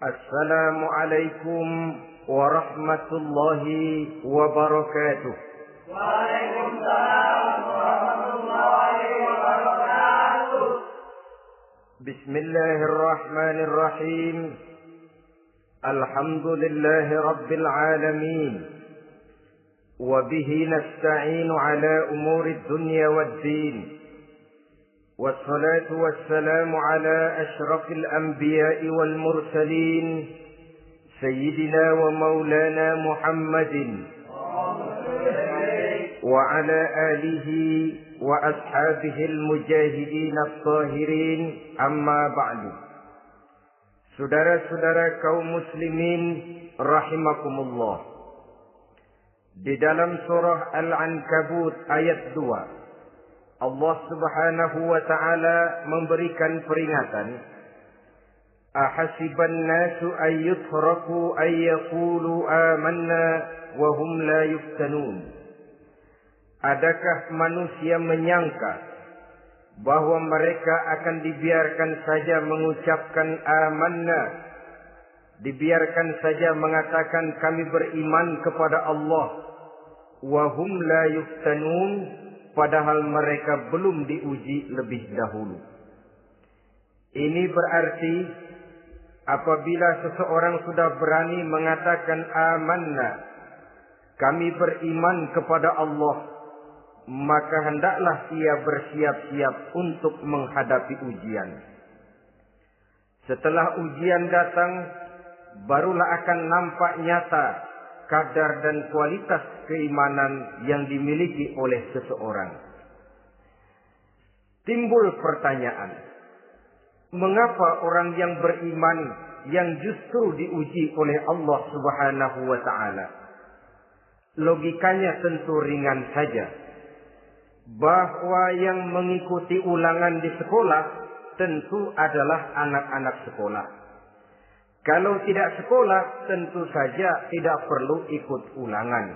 Assalamualaikum warahmatullahi wabarakatuh. Waalaikumsalam warahmatullahi wabarakatuh. Bismillahirrahmanirrahim. Alhamdulillahi rabbil alamin. Wabihi nasta'inu ala umuri dunya waddin. والصلاة والسلام على أشرف الأنبياء والمرسلين سيدنا ومولانا محمد وعلى آله وأصحابه المجاهدين الطاهرين أما بعد. Saudara-saudara kaum muslimin rahimakumullah. Di dalam surah Al-Ankabut ayat 2, Allah Subhanahu wa ta'ala memberikan peringatan. Ahasiban nasu ayyutraku ayyaqulu amanna wa hum la yuftanun. Adakah manusia menyangka bahwa mereka akan dibiarkan saja mengucapkan amanna, dibiarkan saja mengatakan kami beriman kepada Allah, wa hum la yuftanun, padahal mereka belum diuji lebih dahulu. Ini berarti apabila seseorang sudah berani mengatakan amanna, kami beriman kepada Allah, maka hendaklah ia bersiap-siap untuk menghadapi ujian. Setelah ujian datang, barulah akan nampak nyata kadar dan kualitas keimanan yang dimiliki oleh seseorang. Timbul pertanyaan, mengapa orang yang beriman yang justru diuji oleh Allah Subhanahu wa ta'ala? Logikanya tentu ringan saja, bahwa yang mengikuti ulangan di sekolah tentu adalah anak-anak sekolah. Kalau tidak sekolah, tentu saja tidak perlu ikut ulangan.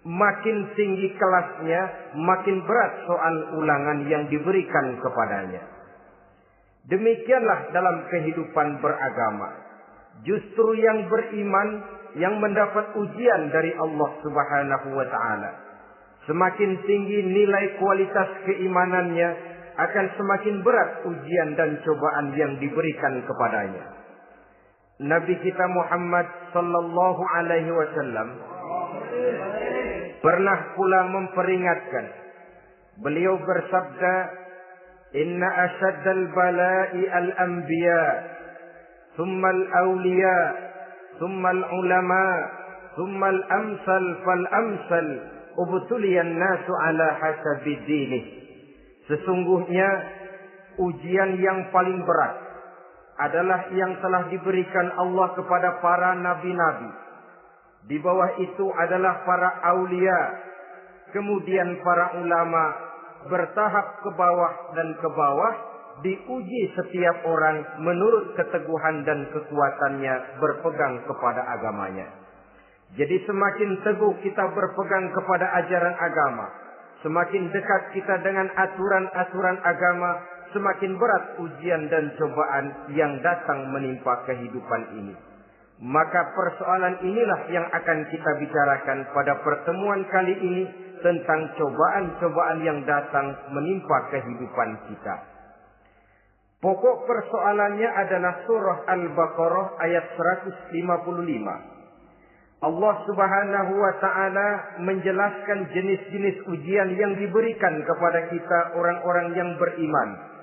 Makin tinggi kelasnya, makin berat soal ulangan yang diberikan kepadanya. Demikianlah dalam kehidupan beragama. Justru yang beriman, yang mendapat ujian dari Allah Subhanahu wa ta'ala, semakin tinggi nilai kualitas keimanannya, akan semakin berat ujian dan cobaan yang diberikan kepadanya. Nabi kita Muhammad sallallahu alaihi wasallam pernah pula memperingatkan. Beliau bersabda, "Inna asyaddal bala'i al-anbiya, thumma al-awliya, thumma al-ulama, thumma al-amsal fal-amsal, ubtuliyan nasu ala hasabi dinih." Sesungguhnya ujian yang paling berat adalah yang telah diberikan Allah kepada para nabi-nabi. Di bawah itu adalah para aulia, kemudian para ulama, bertahap ke bawah dan ke bawah, diuji setiap orang menurut keteguhan dan kekuatannya berpegang kepada agamanya. Jadi semakin teguh kita berpegang kepada ajaran agama, semakin dekat kita dengan aturan-aturan agama, semakin berat ujian dan cobaan yang datang menimpa kehidupan ini. Maka persoalan inilah yang akan kita bicarakan pada pertemuan kali ini, tentang cobaan-cobaan yang datang menimpa kehidupan kita. Pokok persoalannya adalah surah Al-Baqarah ayat 155. Allah Subhanahu wa ta'ala menjelaskan jenis-jenis ujian yang diberikan kepada kita orang-orang yang beriman.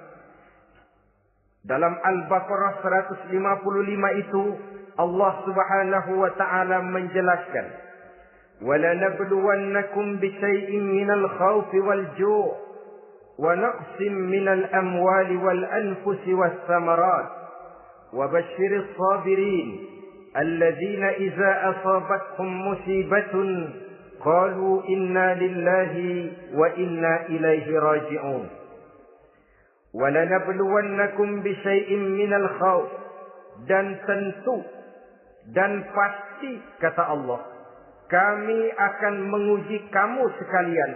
Dalam Al-Baqarah 155 itu Allah Subhanahu wa ta'ala menjelaskan, وَلَنَبْلُوَنَّكُمْ بِشَيْءٍ مِّنَ الْخَوْفِ وَالْجُوعِ وَنَقْصٍ مِّنَ الْأَمْوَالِ وَالْأَنفُسِ وَالثَّمَرَاتِ وَبَشِّرِ الصَّابِرِينَ الَّذِينَ إِذَا أَصَابَتْهُمْ مُصِيبَةٌ قَالُوا إِنَّا لِلَّهِ وَإِنَّا إِلَيْهِ رَاجِعُونَ. وَلَنَبْلُوَنَّكُمْ بِشَيْءٍ مِّنَ الْخَوْفِ, dan tentu dan pasti kata Allah, kami akan menguji kamu sekalian,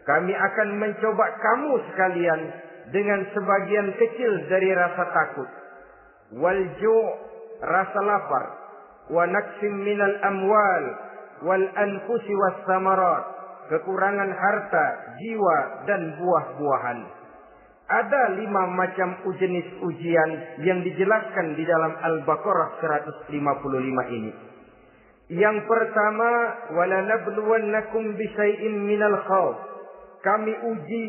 kami akan mencoba kamu sekalian dengan sebagian kecil dari rasa takut. Wal ju', rasa lapar, wa naqsim minal amwal wal anfusi was samarat, kekurangan harta, jiwa dan buah-buahan. Ada 5 macam jenis ujian yang dijelaskan di dalam Al-Baqarah 155 ini. Yang pertama, walanabluwannakum bisyai'im minal khauf. Kami uji,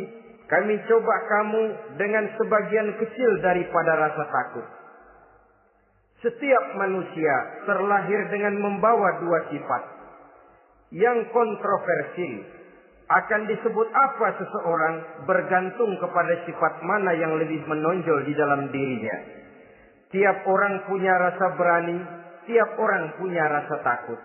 kami coba kamu dengan sebagian kecil daripada rasa takut. Setiap manusia terlahir dengan membawa 2 sifat. Yang kontroversi, akan disebut apa seseorang bergantung kepada sifat mana yang lebih menonjol di dalam dirinya. Tiap orang punya rasa berani, tiap orang punya rasa takut.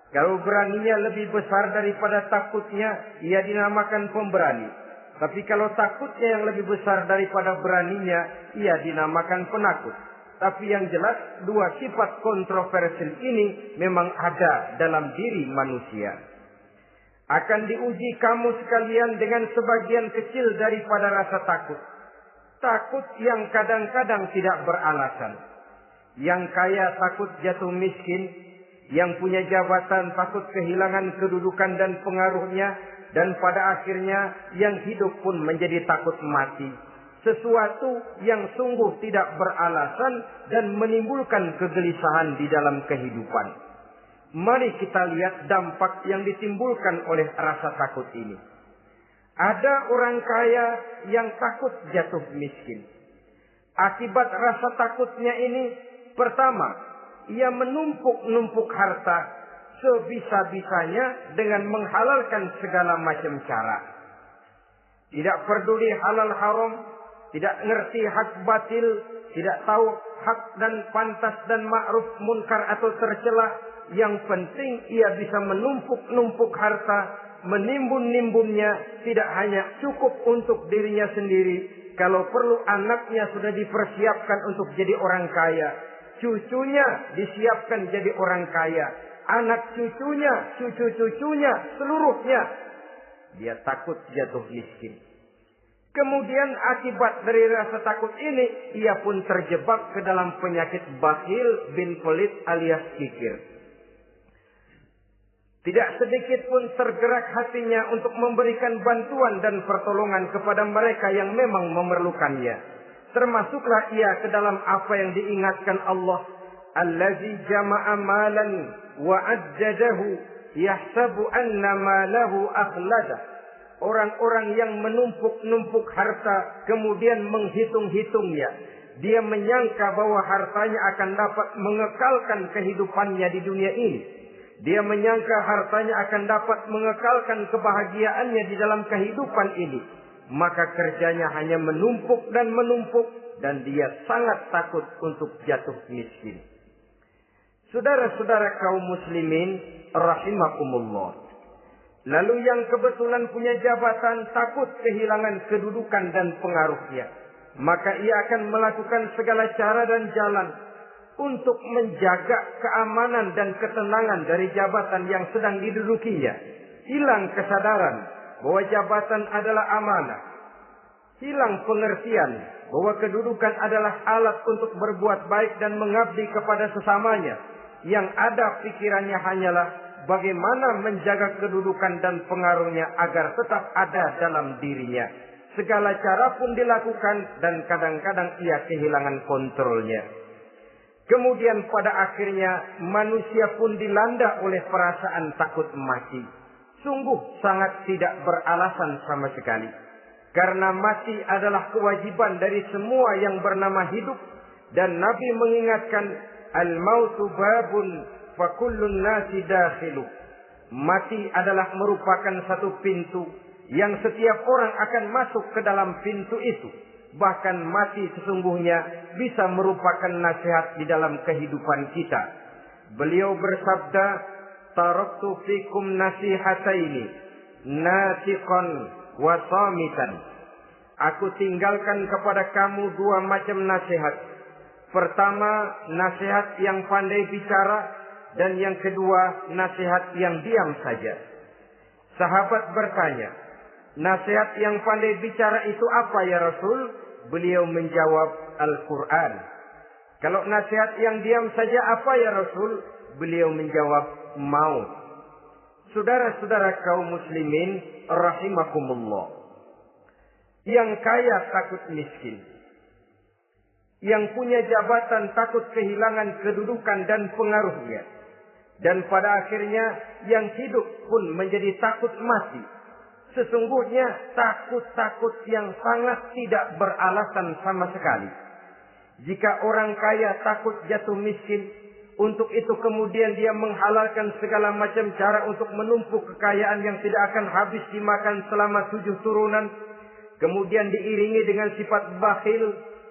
Kalau beraninya lebih besar daripada takutnya, ia dinamakan pemberani. Tapi kalau takutnya yang lebih besar daripada beraninya, ia dinamakan penakut. Tapi yang jelas, 2 sifat kontroversial ini memang ada dalam diri manusia. Akan diuji kamu sekalian dengan sebagian kecil daripada rasa takut. Takut yang kadang-kadang tidak beralasan. Yang kaya takut jatuh miskin, yang punya jabatan takut kehilangan kedudukan dan pengaruhnya, dan pada akhirnya yang hidup pun menjadi takut mati. Sesuatu yang sungguh tidak beralasan dan menimbulkan kegelisahan di dalam kehidupan. Mari kita lihat dampak yang ditimbulkan oleh rasa takut ini. Ada orang kaya yang takut jatuh miskin. Akibat rasa takutnya ini, pertama, ia menumpuk-numpuk harta sebisa-bisanya dengan menghalalkan segala macam cara. Tidak peduli halal haram, tidak ngerti hak batil, tidak tahu hak dan pantas dan ma'ruf munkar atau tercela. Yang penting ia bisa menumpuk-numpuk harta, menimbun-nimbunnya, tidak hanya cukup untuk dirinya sendiri. Kalau perlu anaknya sudah dipersiapkan untuk jadi orang kaya. Cucunya disiapkan jadi orang kaya. Anak cucunya, cucu-cucunya, seluruhnya. Dia takut jatuh miskin. Kemudian akibat dari rasa takut ini, ia pun terjebak ke dalam penyakit bakhil bin pelit alias kikir. Tidak sedikit pun tergerak hatinya untuk memberikan bantuan dan pertolongan kepada mereka yang memang memerlukannya. Termasuklah ia ke dalam apa yang diingatkan Allah. Allazi jama'a malan wa addadahu yahsabu anna malahu akhlada. Orang-orang yang menumpuk-numpuk harta kemudian menghitung-hitungnya. Dia menyangka bahwa hartanya akan dapat mengekalkan kehidupannya di dunia ini. Dia menyangka hartanya akan dapat mengekalkan kebahagiaannya di dalam kehidupan ini. Maka kerjanya hanya menumpuk dan menumpuk. Dan dia sangat takut untuk jatuh miskin. Saudara-saudara kaum muslimin rahimakumullah. Lalu yang kebetulan punya jabatan takut kehilangan kedudukan dan pengaruhnya. Maka ia akan melakukan segala cara dan jalan untuk menjaga keamanan dan ketenangan dari jabatan yang sedang didudukinya. Hilang kesadaran bahwa jabatan adalah amanah. Hilang pengertian bahwa kedudukan adalah alat untuk berbuat baik dan mengabdi kepada sesamanya. Yang ada pikirannya hanyalah bagaimana menjaga kedudukan dan pengaruhnya agar tetap ada dalam dirinya. Segala cara pun dilakukan dan kadang-kadang ia kehilangan kontrolnya. Kemudian pada akhirnya manusia pun dilanda oleh perasaan takut mati. Sungguh sangat tidak beralasan sama sekali. Karena mati adalah kewajiban dari semua yang bernama hidup. Dan Nabi mengingatkan, al-mautu babun fa kullun nasi dakhilu. Mati adalah merupakan satu pintu yang setiap orang akan masuk ke dalam pintu itu. Bahkan mati sesungguhnya bisa merupakan nasihat di dalam kehidupan kita. Beliau bersabda, taraktu fikum nasihataini, natiqan wa samitan. Aku tinggalkan kepada kamu 2 macam nasihat. Pertama, nasihat yang pandai bicara, dan yang kedua, nasihat yang diam saja. Sahabat bertanya, nasihat yang pandai bicara itu apa ya Rasul? Beliau menjawab, Al-Quran. Kalau nasihat yang diam saja apa ya Rasul? Beliau menjawab, maut. Saudara-saudara kaum muslimin rahimakumullah. Yang kaya takut miskin. Yang punya jabatan takut kehilangan kedudukan dan pengaruhnya. Dan pada akhirnya yang hidup pun menjadi takut mati. Sesungguhnya takut-takut yang sangat tidak beralasan sama sekali. Jika orang kaya takut jatuh miskin, untuk itu kemudian dia menghalalkan segala macam cara untuk menumpuk kekayaan yang tidak akan habis dimakan selama 7 turunan. Kemudian diiringi dengan sifat bakhil,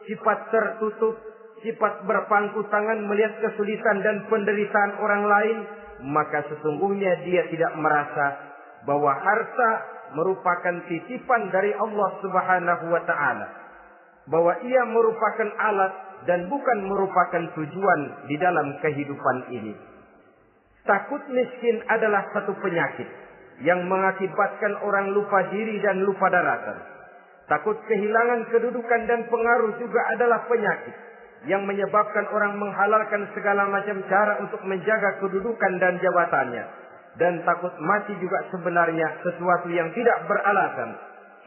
sifat tertutup, sifat berpangku tangan melihat kesulitan dan penderitaan orang lain. Maka sesungguhnya dia tidak merasa bahwa harta merupakan titipan dari Allah Subhanahu wa ta'ala. Bahwa ia merupakan alat dan bukan merupakan tujuan di dalam kehidupan ini. Takut miskin adalah satu penyakit yang mengakibatkan orang lupa diri dan lupa daratan. Takut kehilangan kedudukan dan pengaruh juga adalah penyakit yang menyebabkan orang menghalalkan segala macam cara untuk menjaga kedudukan dan jabatannya. Dan takut mati juga sebenarnya sesuatu yang tidak beralasan.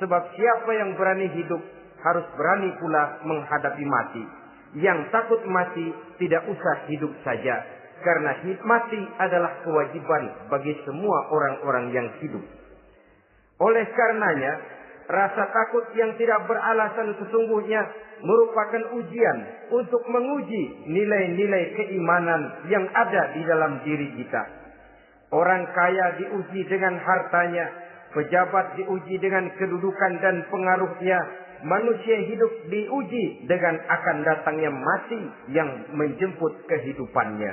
Sebab siapa yang berani hidup harus berani pula menghadapi mati. Yang takut mati tidak usah hidup saja. Karena mati adalah kewajiban bagi semua orang-orang yang hidup. Oleh karenanya, rasa takut yang tidak beralasan sesungguhnya merupakan ujian untuk menguji nilai-nilai keimanan yang ada di dalam diri kita. Orang kaya diuji dengan hartanya, pejabat diuji dengan kedudukan dan pengaruhnya, manusia hidup diuji dengan akan datangnya mati yang menjemput kehidupannya.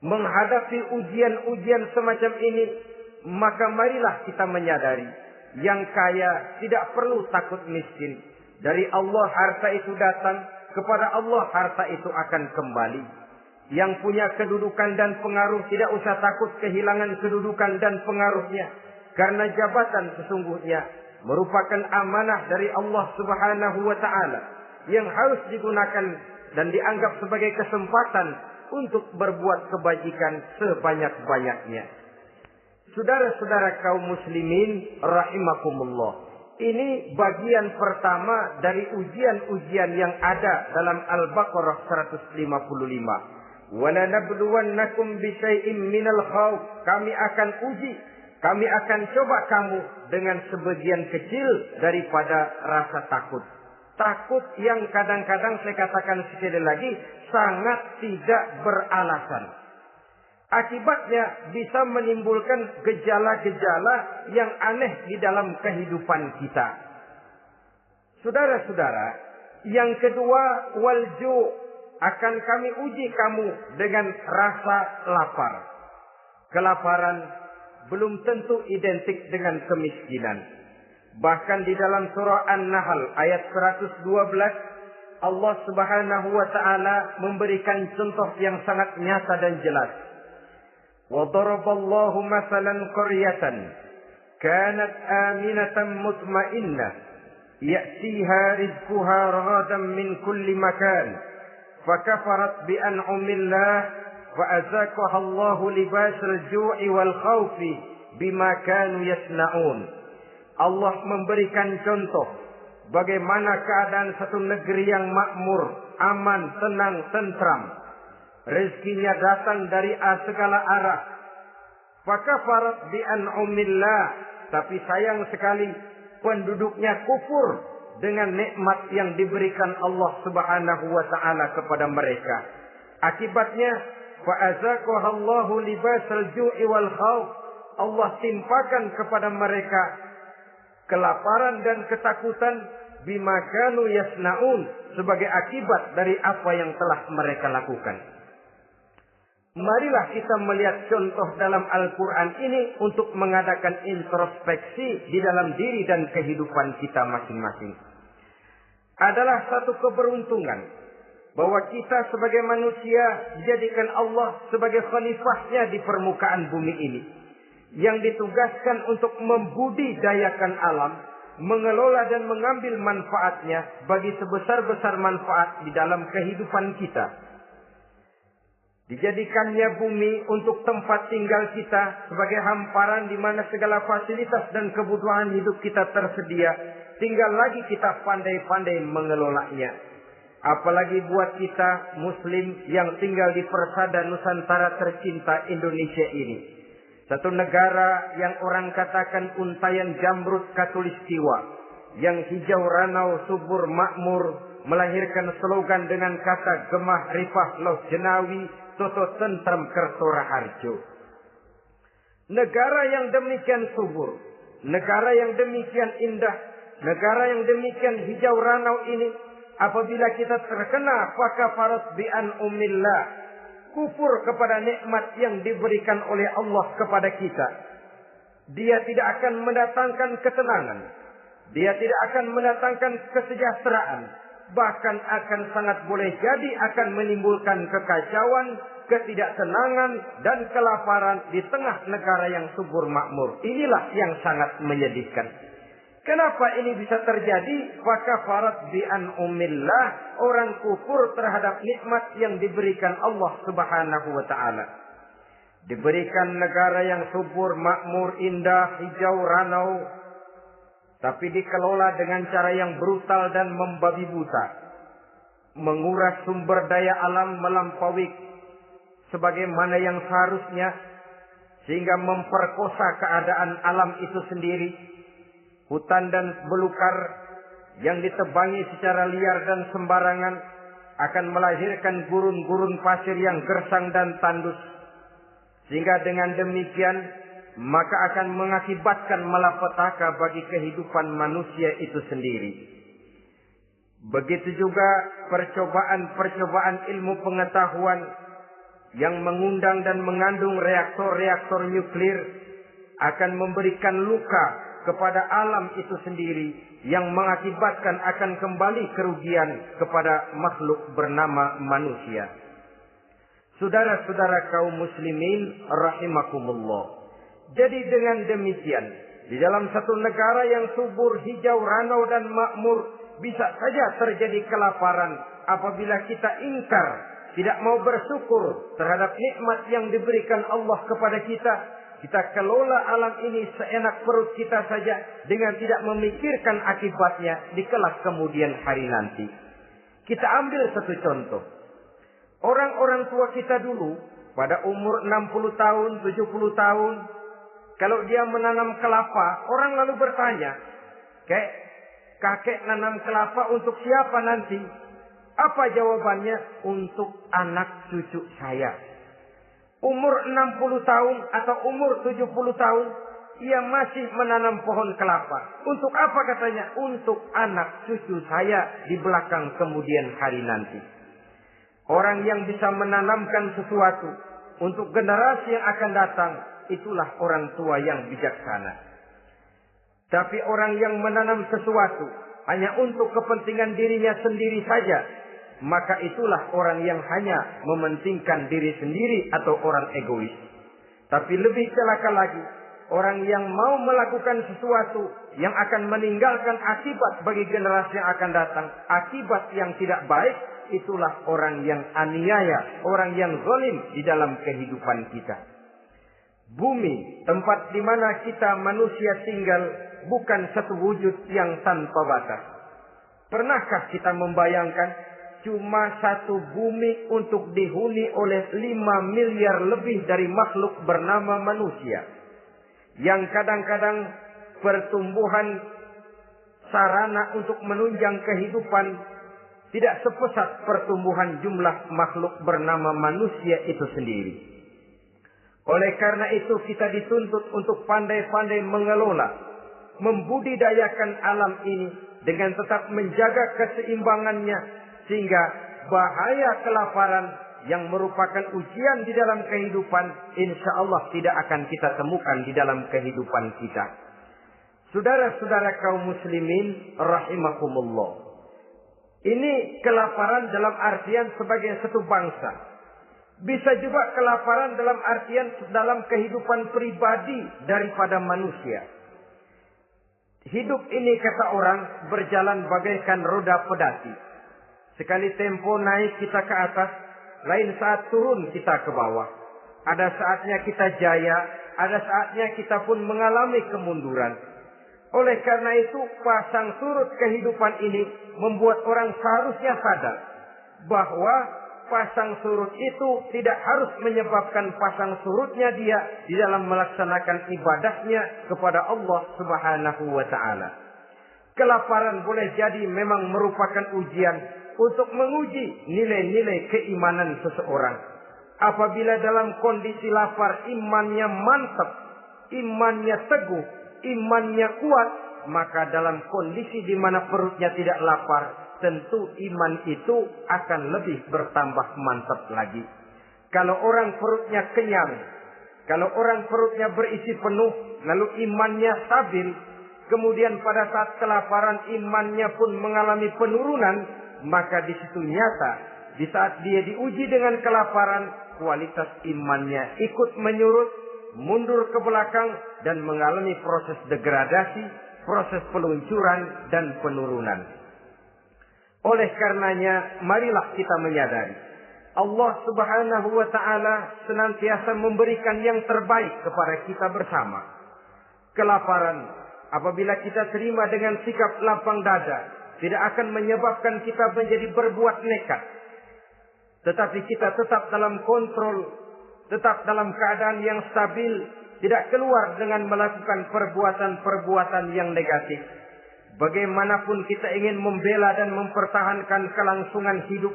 Menghadapi ujian-ujian semacam ini, maka marilah kita menyadari, yang kaya tidak perlu takut miskin. Dari Allah harta itu datang, kepada Allah harta itu akan kembali. Yang punya kedudukan dan pengaruh tidak usah takut kehilangan kedudukan dan pengaruhnya. Karena jabatan sesungguhnya merupakan amanah dari Allah Subhanahu wa ta'ala yang harus digunakan dan dianggap sebagai kesempatan untuk berbuat kebajikan sebanyak-banyaknya. Saudara-saudara kaum muslimin rahimakumullah. Ini bagian pertama dari ujian-ujian yang ada dalam Al-Baqarah 155. Wala nabluwannakum bisyai'im minal khauf. Kami akan uji, kami akan coba kamu dengan sebagian kecil daripada rasa takut. Takut yang kadang-kadang saya katakan sekali lagi sangat tidak beralasan. Akibatnya bisa menimbulkan gejala-gejala yang aneh di dalam kehidupan kita. Saudara-saudara, yang kedua, walju, akan kami uji kamu dengan rasa lapar. Kelaparan belum tentu identik dengan kemiskinan. Bahkan di dalam surah An-Nahl ayat 112, Allah Subhanahu wa ta'ala memberikan contoh yang sangat nyata dan jelas. وَضَرَبَ اللَّهُ مَثَلًا قَرْيَةً كَانَتْ آمِنَةً مُطْمَئِنَّةً يَأْتِيهَا رِزْقُهَا رَغَدًا مِنْ كُلِّ مَكَانٍ فَكَفَرَتْ بِأَنْعُمِ اللَّهِ فَأَذَاقَهَا اللَّهُ لِبَاسَ الْجُوعِ وَالْخَوْفِ بِمَا كَانُوا يَصْنَعُونَ. Allah memberikan contoh bagaimana keadaan satu negeri yang makmur, aman, tenang, tentram. Rezekinya datang dari segala arah. Fakafarat bi an'umillah, tapi sayang sekali penduduknya kufur dengan nikmat yang diberikan Allah Subhanahu wa ta'ala kepada mereka. Akibatnya fa'azaqahallahu libasal ju'i wal khauf. Allah timpakan kepada mereka kelaparan dan ketakutan bima kanu yasnaun, sebagai akibat dari apa yang telah mereka lakukan. Marilah kita melihat contoh dalam Al-Quran ini untuk mengadakan introspeksi di dalam diri dan kehidupan kita masing-masing. Adalah satu keberuntungan bahwa kita sebagai manusia dijadikan Allah sebagai khalifahnya di permukaan bumi ini, yang ditugaskan untuk membudidayakan alam, mengelola dan mengambil manfaatnya bagi sebesar-besar manfaat di dalam kehidupan kita. Dijadikannya bumi untuk tempat tinggal kita sebagai hamparan di mana segala fasilitas dan kebutuhan hidup kita tersedia. Tinggal lagi kita pandai-pandai mengelolanya. Apalagi buat kita Muslim yang tinggal di persada Nusantara tercinta Indonesia ini. Satu negara yang orang katakan untayan jamrut katulistiwa, yang hijau ranau subur makmur, melahirkan slogan dengan kata gemah rifah loh jenawi toto tentrem kerto raharjo. Negara yang demikian subur, negara yang demikian indah, negara yang demikian hijau ranau ini, apabila kita terkena fakafarat bi an umillah, kufur kepada nikmat yang diberikan oleh Allah kepada kita, dia tidak akan mendatangkan ketenangan, dia tidak akan mendatangkan kesejahteraan, bahkan akan sangat boleh jadi akan menimbulkan kekacauan, ketidaktenangan dan kelaparan di tengah negara yang subur makmur. Inilah yang sangat menyedihkan. Kenapa ini bisa terjadi? Fakafarat bi an umillah, orang kufur terhadap nikmat yang diberikan Allah Subhanahu wa taala. Diberikan negara yang subur, makmur, indah, hijau ranau, tapi dikelola dengan cara yang brutal dan membabi buta. Menguras sumber daya alam melampaui sebagaimana yang seharusnya, sehingga memperkosa keadaan alam itu sendiri. Hutan dan belukar yang ditebangi secara liar dan sembarangan akan melahirkan gurun-gurun pasir yang gersang dan tandus. Sehingga dengan demikian maka akan mengakibatkan malapetaka bagi kehidupan manusia itu sendiri. Begitu juga percobaan-percobaan ilmu pengetahuan yang mengundang dan mengandung reaktor-reaktor nuklir akan memberikan luka kepada alam itu sendiri, yang mengakibatkan akan kembali kerugian kepada makhluk bernama manusia. Saudara-saudara kaum muslimin rahimakumullah. Jadi dengan demikian, di dalam satu negara yang subur, hijau, ranau dan makmur, bisa saja terjadi kelaparan apabila kita ingkar, tidak mau bersyukur terhadap nikmat yang diberikan Allah kepada kita. Kita kelola alam ini seenak perut kita saja dengan tidak memikirkan akibatnya di kelak kemudian hari nanti. Kita ambil satu contoh. Orang-orang tua kita dulu pada umur 60 tahun, 70 tahun, kalau dia menanam kelapa, orang lalu bertanya, kakek nanam kelapa untuk siapa nanti? Apa jawabannya? Untuk anak cucu saya. Umur 60 tahun atau umur 70 tahun, ia masih menanam pohon kelapa. Untuk apa katanya? Untuk anak cucu saya di belakang kemudian hari nanti. Orang yang bisa menanamkan sesuatu untuk generasi yang akan datang, itulah orang tua yang bijaksana. Tapi orang yang menanam sesuatu hanya untuk kepentingan dirinya sendiri saja, maka itulah orang yang hanya mementingkan diri sendiri atau orang egois. Tapi lebih celaka lagi, orang yang mau melakukan sesuatu yang akan meninggalkan akibat bagi generasi yang akan datang, akibat yang tidak baik, itulah orang yang aniaya, orang yang zalim di dalam kehidupan kita. Bumi, tempat di mana kita manusia tinggal, bukan satu wujud yang tanpa batas. Pernahkah kita membayangkan cuma satu bumi untuk dihuni oleh 5 miliar lebih dari makhluk bernama manusia, yang kadang-kadang pertumbuhan sarana untuk menunjang kehidupan tidak sepesat pertumbuhan jumlah makhluk bernama manusia itu sendiri. Oleh karena itu kita dituntut untuk pandai-pandai mengelola, membudidayakan alam ini dengan tetap menjaga keseimbangannya, sehingga bahaya kelaparan yang merupakan ujian di dalam kehidupan, insya Allah tidak akan kita temukan di dalam kehidupan kita. Saudara-saudara kaum muslimin rahimakumullah. Ini kelaparan dalam artian sebagai satu bangsa. Bisa juga kelaparan dalam artian dalam kehidupan pribadi daripada manusia. Hidup ini kata orang berjalan bagaikan roda pedati. Sekali tempo naik kita ke atas, lain saat turun kita ke bawah. Ada saatnya kita jaya, ada saatnya kita pun mengalami kemunduran. Oleh karena itu, pasang surut kehidupan ini membuat orang seharusnya sadar bahwa pasang surut itu tidak harus menyebabkan pasang surutnya dia di dalam melaksanakan ibadahnya kepada Allah Subhanahu wa Ta'ala. Kelaparan boleh jadi memang merupakan ujian untuk menguji nilai-nilai keimanan seseorang. Apabila dalam kondisi lapar imannya mantap, imannya teguh, imannya kuat, maka dalam kondisi di mana perutnya tidak lapar, tentu iman itu akan lebih bertambah mantap lagi. Kalau orang perutnya kenyang, kalau orang perutnya berisi penuh, lalu imannya stabil, kemudian pada saat kelaparan imannya pun mengalami penurunan, maka di situ nyata, di saat dia diuji dengan kelaparan, kualitas imannya ikut menyurut, mundur ke belakang, dan mengalami proses degradasi, proses peluncuran dan penurunan. Oleh karenanya, marilah kita menyadari Allah Subhanahu wa Ta'ala senantiasa memberikan yang terbaik kepada kita bersama. Kelaparan, apabila kita terima dengan sikap lapang dada, tidak akan menyebabkan kita menjadi berbuat nekat. Tetapi kita tetap dalam kontrol, tetap dalam keadaan yang stabil, tidak keluar dengan melakukan perbuatan-perbuatan yang negatif. Bagaimanapun kita ingin membela dan mempertahankan kelangsungan hidup,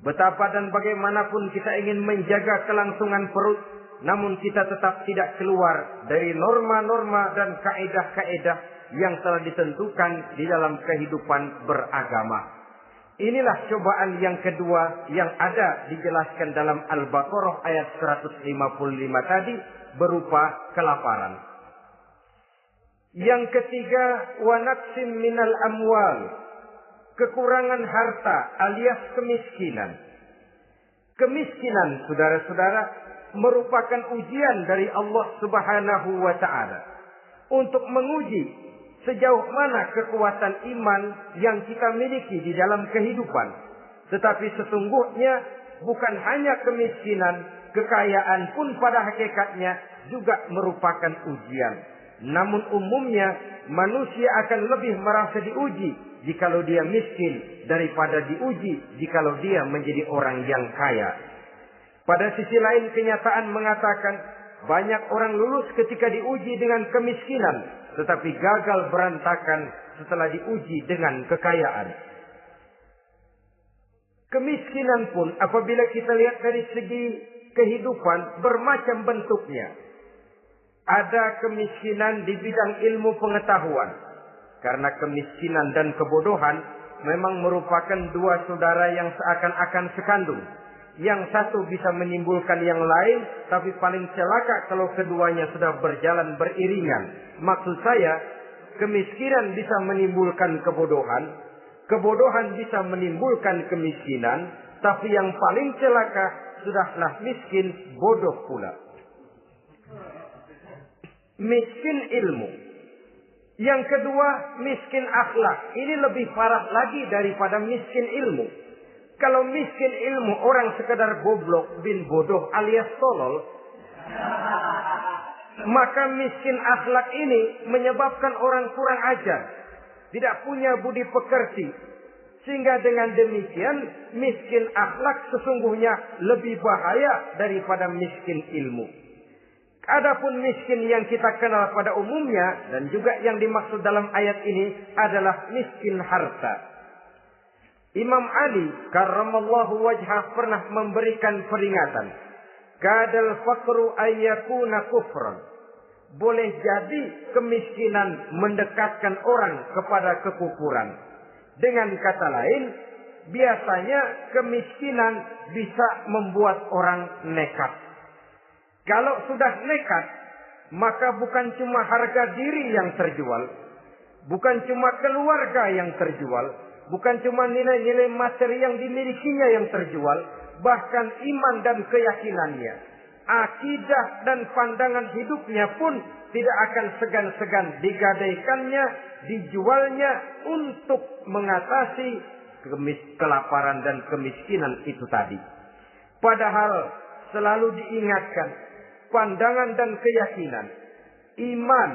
betapa dan bagaimanapun kita ingin menjaga kelangsungan perut, namun kita tetap tidak keluar dari norma-norma dan kaedah-kaedah yang telah ditentukan di dalam kehidupan beragama. Inilah cobaan yang kedua yang ada dijelaskan dalam Al-Baqarah ayat 155 tadi berupa kelaparan. Yang ketiga, wa naqsim minal amwal, kekurangan harta alias kemiskinan. Kemiskinan, saudara-saudara, merupakan ujian dari Allah Subhanahu wa Ta'ala untuk menguji sejauh mana kekuatan iman yang kita miliki di dalam kehidupan. Tetapi sesungguhnya bukan hanya kemiskinan, kekayaan pun pada hakikatnya juga merupakan ujian. Namun umumnya manusia akan lebih merasa diuji jikalau dia miskin daripada diuji jikalau dia menjadi orang yang kaya. Pada sisi lain kenyataan mengatakan banyak orang lulus ketika diuji dengan kemiskinan, tetapi gagal berantakan setelah diuji dengan kekayaan. Kemiskinan pun apabila kita lihat dari segi kehidupan bermacam bentuknya. Ada kemiskinan di bidang ilmu pengetahuan. Karena kemiskinan dan kebodohan memang merupakan dua saudara yang seakan-akan sekandung. Yang satu bisa menimbulkan yang lain, tapi paling celaka kalau keduanya sudah berjalan beriringan. Maksud saya, kemiskinan bisa menimbulkan kebodohan, kebodohan bisa menimbulkan kemiskinan, tapi yang paling celaka sudahlah miskin, bodoh pula. Miskin ilmu. Yang kedua, miskin akhlak. Ini lebih parah lagi daripada miskin ilmu. Kalau miskin ilmu orang sekedar goblok bin bodoh alias tolol, maka miskin akhlak ini menyebabkan orang kurang ajar, tidak punya budi pekerti. Sehingga dengan demikian miskin akhlak sesungguhnya lebih bahaya daripada miskin ilmu. Adapun miskin yang kita kenal pada umumnya dan juga yang dimaksud dalam ayat ini adalah miskin harta. Imam Ali karramallahu wajhah pernah memberikan peringatan. Kadal faqru ayyakuna kufran. Boleh jadi kemiskinan mendekatkan orang kepada kekufuran. Dengan kata lain, biasanya kemiskinan bisa membuat orang nekat. Kalau sudah nekat, maka bukan cuma harga diri yang terjual, bukan cuma keluarga yang terjual, bukan cuma nilai-nilai materi yang dimilikinya yang terjual, bahkan iman dan keyakinannya, akidah dan pandangan hidupnya pun tidak akan segan-segan digadaikannya, dijualnya untuk mengatasi kelaparan dan kemiskinan itu tadi. Padahal selalu diingatkan, pandangan dan keyakinan, iman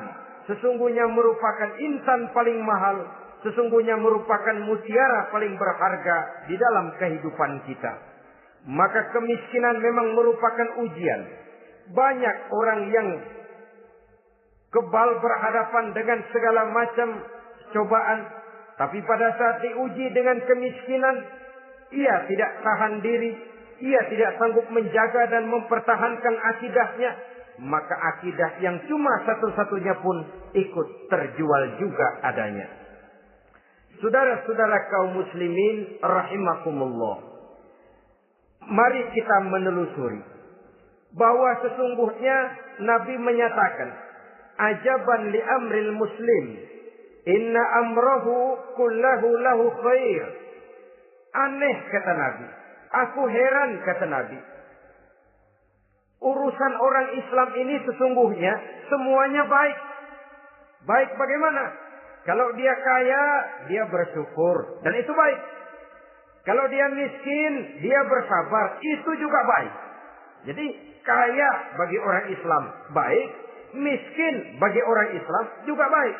sesungguhnya merupakan insan paling mahal, sesungguhnya merupakan mutiara paling berharga di dalam kehidupan kita. Maka kemiskinan memang merupakan ujian. Banyak orang yang kebal berhadapan dengan segala macam cobaan, tapi pada saat diuji dengan kemiskinan, ia tidak tahan diri, ia tidak sanggup menjaga dan mempertahankan akidahnya, maka akidah yang cuma satu-satunya pun ikut terjual juga adanya. Saudara-saudara kaum muslimin rahimakumullah, mari kita menelusuri bahwa sesungguhnya Nabi menyatakan, ajaban li amril muslim, inna amrahu kullahu lahu khair. Aneh kata Nabi, aku heran kata Nabi, urusan orang Islam ini sesungguhnya semuanya baik. Baik bagaimana? Kalau dia kaya, dia bersyukur, dan itu baik. Kalau dia miskin, dia bersabar, itu juga baik. Jadi kaya bagi orang Islam baik, miskin bagi orang Islam juga baik.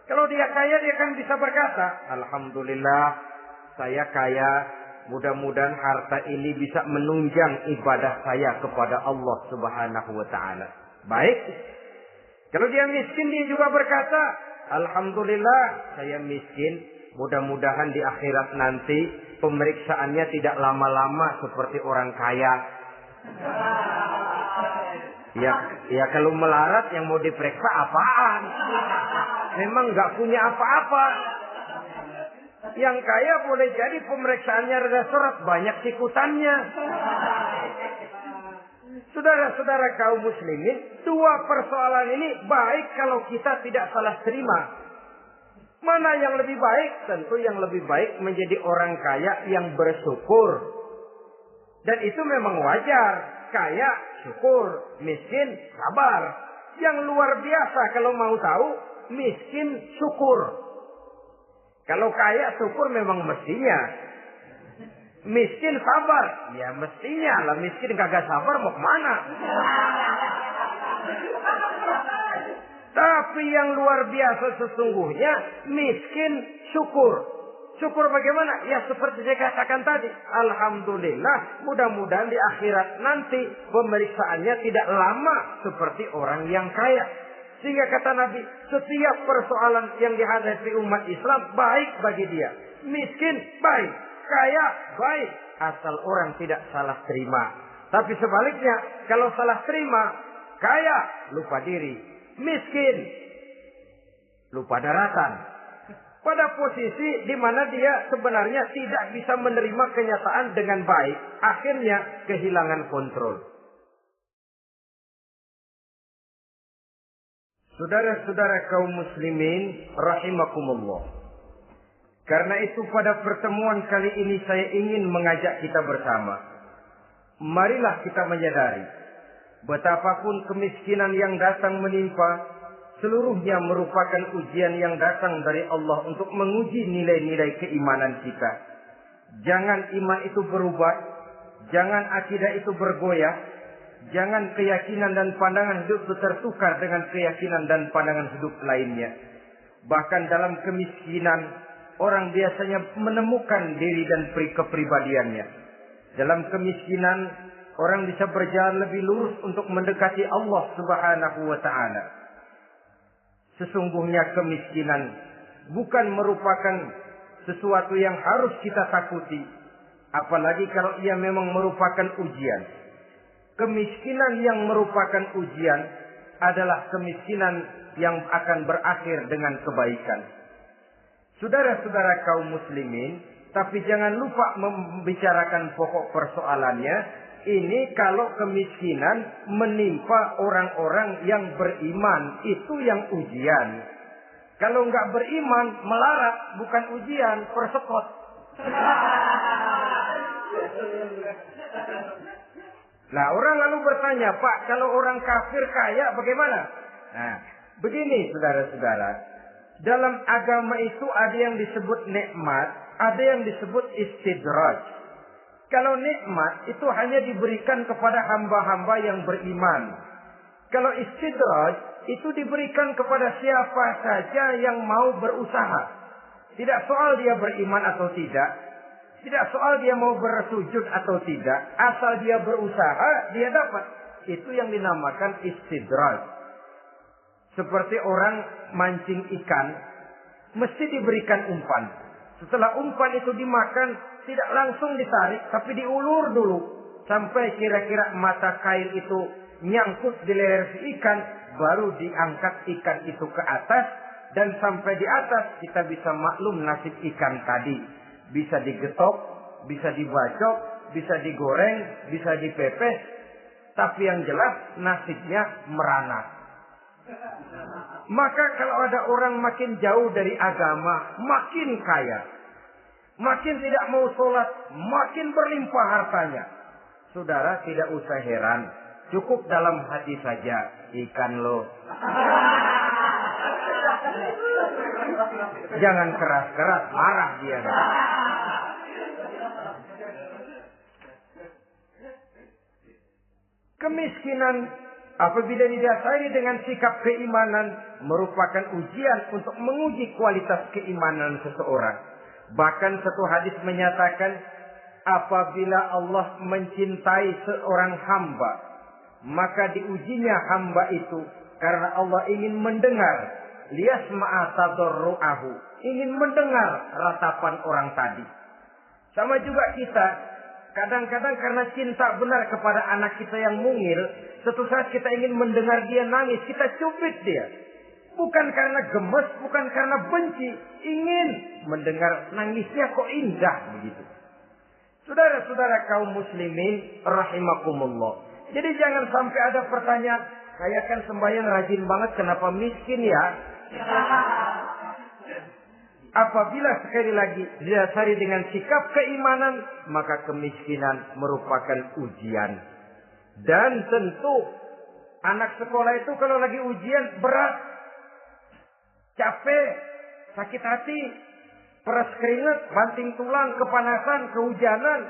Kalau dia kaya, dia kan bisa berkata, alhamdulillah saya kaya, mudah-mudahan harta ini bisa menunjang ibadah saya kepada Allah Subhanahu wa taala. Baik. Kalau dia miskin, dia juga berkata, alhamdulillah saya miskin, mudah-mudahan di akhirat nanti pemeriksaannya tidak lama-lama seperti orang kaya. Ya kalau melarat yang mau diperiksa apaan? Memang nggak punya apa-apa. Yang kaya boleh jadi pemeriksaannya rada seret, banyak tikutannya. Saudara-saudara kaum muslimin, dua persoalan ini baik kalau kita tidak salah terima. Mana yang lebih baik? Tentu yang lebih baik menjadi orang kaya yang bersyukur. Dan itu memang wajar. Kaya, syukur. Miskin, sabar. Yang luar biasa kalau mau tahu, miskin, syukur. Kalau kaya, syukur memang mestinya. Miskin, sabar. Ya mestinya lah, miskin kagak sabar mau kemana? Tapi yang luar biasa sesungguhnya, miskin, syukur. Syukur bagaimana? Ya seperti saya katakan tadi. Alhamdulillah, mudah-mudahan di akhirat nanti pemeriksaannya tidak lama seperti orang yang kaya. Sehingga kata Nabi, setiap persoalan yang dihadapi umat Islam baik bagi dia. Miskin, baik. Kaya, baik. Asal orang tidak salah terima. Tapi sebaliknya, kalau salah terima, kaya, lupa diri. Miskin, lupa daratan. Pada posisi di mana dia sebenarnya tidak bisa menerima kenyataan dengan baik. Akhirnya kehilangan kontrol. Saudara-saudara kaum muslimin rahimakumullah. Karena itu pada pertemuan kali ini saya ingin mengajak kita bersama. Marilah kita menyadari betapapun kemiskinan yang datang menimpa, seluruhnya merupakan ujian yang datang dari Allah untuk menguji nilai-nilai keimanan kita. Jangan iman itu berubah, jangan akidah itu bergoyah, jangan keyakinan dan pandangan hidup itu tertukar dengan keyakinan dan pandangan hidup lainnya. Bahkan dalam kemiskinan, orang biasanya menemukan diri dan kepribadiannya. Dalam kemiskinan, orang bisa berjalan lebih lurus untuk mendekati Allah Subhanahu wa taala. Sesungguhnya kemiskinan bukan merupakan sesuatu yang harus kita takuti. Apalagi kalau ia memang merupakan ujian. Kemiskinan yang merupakan ujian adalah kemiskinan yang akan berakhir dengan kebaikan. Saudara-saudara kaum muslimin, tapi jangan lupa membicarakan pokok persoalannya. Ini kalau kemiskinan menimpa orang-orang yang beriman, itu yang ujian. Kalau nggak beriman, melarat, bukan ujian, persekot. Nah, orang lalu bertanya, Pak, kalau orang kafir kaya bagaimana? Nah, begini saudara-saudara. Dalam agama itu ada yang disebut nikmat, ada yang disebut istidraj. Kalau nikmat itu hanya diberikan kepada hamba-hamba yang beriman. Kalau istidraj itu diberikan kepada siapa saja yang mau berusaha. Tidak soal dia beriman atau tidak. Tidak soal dia mau bersujud atau tidak. Asal dia berusaha, dia dapat. Itu yang dinamakan istidraj. Seperti orang mancing ikan, mesti diberikan umpan. Setelah umpan itu dimakan, tidak langsung ditarik, tapi diulur dulu. Sampai kira-kira mata kail itu nyangkut di leher si ikan, baru diangkat ikan itu ke atas. Dan sampai di atas kita bisa maklum nasib ikan tadi. Bisa digetok, bisa dibacok, bisa digoreng, bisa dipepes. Tapi yang jelas nasibnya merana. Maka kalau ada orang makin jauh dari agama, makin kaya. Makin tidak mau sholat, makin berlimpah hartanya. Saudara tidak usah heran. Cukup dalam hati saja. Ikan lo. Jangan keras-keras, marah dia. Kemiskinan apabila didasari dengan sikap keimanan merupakan ujian untuk menguji kualitas keimanan seseorang. Bahkan satu hadis menyatakan apabila Allah mencintai seorang hamba, maka diujinya hamba itu karena Allah ingin mendengar liyasma'a tadarru'ahu, ingin mendengar ratapan orang tadi. Sama juga kita, kadang-kadang karena cinta benar kepada anak kita yang mungil, suatu saat kita ingin mendengar dia nangis, kita cubit dia. Bukan karena gemes, bukan karena benci, ingin mendengar nangisnya kok indah begitu. Saudara-saudara kaum muslimin rahimakumullah. Jadi jangan sampai ada pertanyaan, saya kan sembahyang rajin banget, kenapa miskin ya? Apabila sekali lagi didasari dengan sikap keimanan, maka kemiskinan merupakan ujian. Dan tentu anak sekolah itu kalau lagi ujian berat, capek, sakit hati, peras keringat, banting tulang, kepanasan, kehujanan,